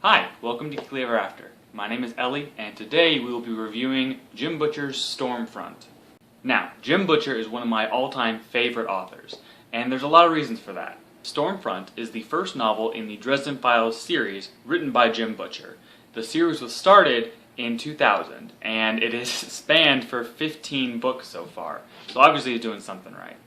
Hi, welcome to Geekly Ever After. My name is Ehli, and today we will be reviewing Jim Butcher's Storm Front. Now, Jim Butcher is one of my all-time favorite authors, and there's a lot of reasons for that. Storm Front is the first novel in the Dresden Files series written by Jim Butcher. The series was started in 2000, and it has spanned for 15 books so far, so obviously he's doing something right.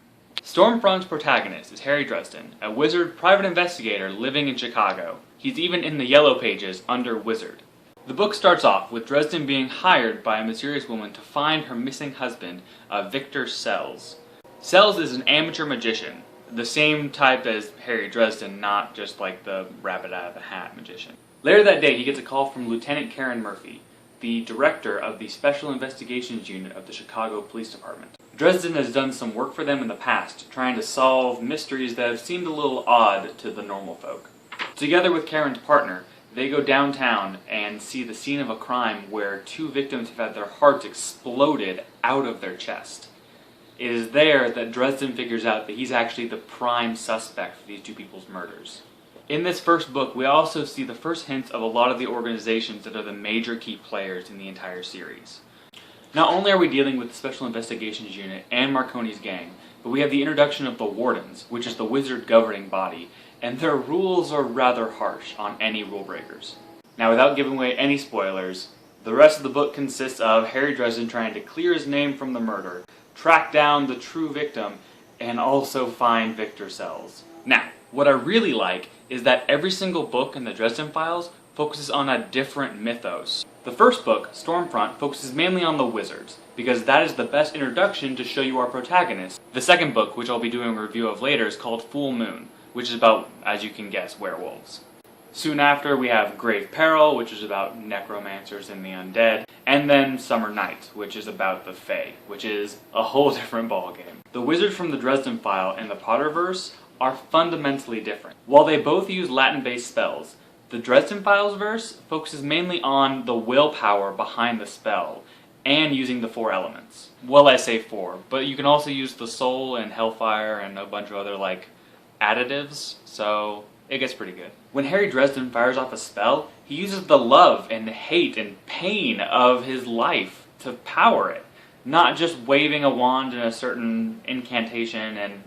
Stormfront's protagonist is Harry Dresden, a wizard private investigator living in Chicago. He's even in the Yellow Pages under Wizard. The book starts off with Dresden being hired by a mysterious woman to find her missing husband, Victor Sells. Sells is an amateur magician, the same type as Harry Dresden, not just like the rabbit out of the hat magician. Later that day, he gets a call from Lieutenant Karen Murphy, the director of the Special Investigations Unit of the Chicago Police Department. Dresden has done some work for them in the past, trying to solve mysteries that have seemed a little odd to the normal folk. Together with Karen's partner, they go downtown and see the scene of a crime where two victims have had their hearts exploded out of their chest. It is there that Dresden figures out that he's actually the prime suspect for these two people's murders. In this first book, we also see the first hints of a lot of the organizations that are the major key players in the entire series. Not only are we dealing with the Special Investigations Unit and Marconi's gang, but we have the introduction of the Wardens, which is the wizard governing body, and their rules are rather harsh on any rule breakers. Now, without giving away any spoilers, the rest of the book consists of Harry Dresden trying to clear his name from the murder, track down the true victim, and also find Victor Sells. Now, what I really like is that every single book in the Dresden Files focuses on a different mythos. The first book, Stormfront, focuses mainly on the wizards, because that is the best introduction to show you our protagonist. The second book, which I'll be doing a review of later, is called Full Moon, which is about, as you can guess, werewolves. Soon after, we have Grave Peril, which is about necromancers and the undead, and then Summer Night, which is about the Fae, which is a whole different ballgame. The wizards from the Dresden File and the Potterverse are fundamentally different. While they both use Latin-based spells, the Dresden Files verse focuses mainly on the willpower behind the spell and using the four elements. Well, I say four, but you can also use the soul and hellfire and a bunch of other additives, so it gets pretty good. When Harry Dresden fires off a spell, he uses the love and hate and pain of his life to power it, not just waving a wand in a certain incantation and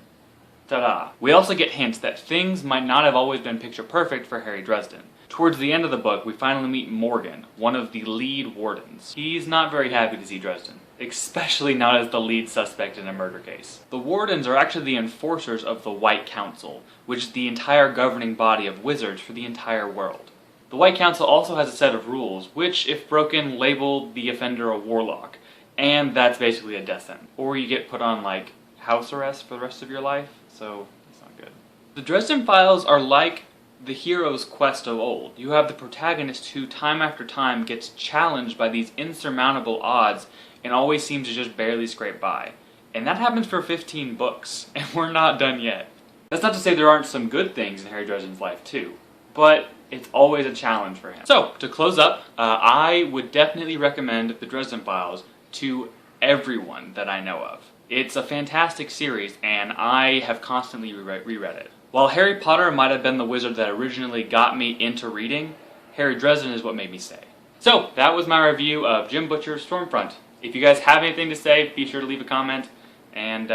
ta-da. We also get hints that things might not have always been picture perfect for Harry Dresden. Towards the end of the book, we finally meet Morgan, one of the lead wardens. He's not very happy to see Dresden, especially not as the lead suspect in a murder case. The wardens are actually the enforcers of the White Council, which is the entire governing body of wizards for the entire world. The White Council also has a set of rules, which, if broken, label the offender a warlock, and that's basically a death sentence. Or you get put on, house arrest for the rest of your life, so it's not good. The Dresden Files are like the hero's quest of old. You have the protagonist who time after time gets challenged by these insurmountable odds and always seems to just barely scrape by. And that happens for 15 books, and we're not done yet. That's not to say there aren't some good things in Harry Dresden's life too, but it's always a challenge for him. So, to close up, I would definitely recommend the Dresden Files to everyone that I know of. It's a fantastic series, and I have constantly reread it. While Harry Potter might have been the wizard that originally got me into reading, Harry Dresden is what made me stay. So, that was my review of Jim Butcher's Stormfront. If you guys have anything to say, be sure to leave a comment, and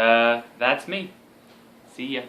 that's me. See ya.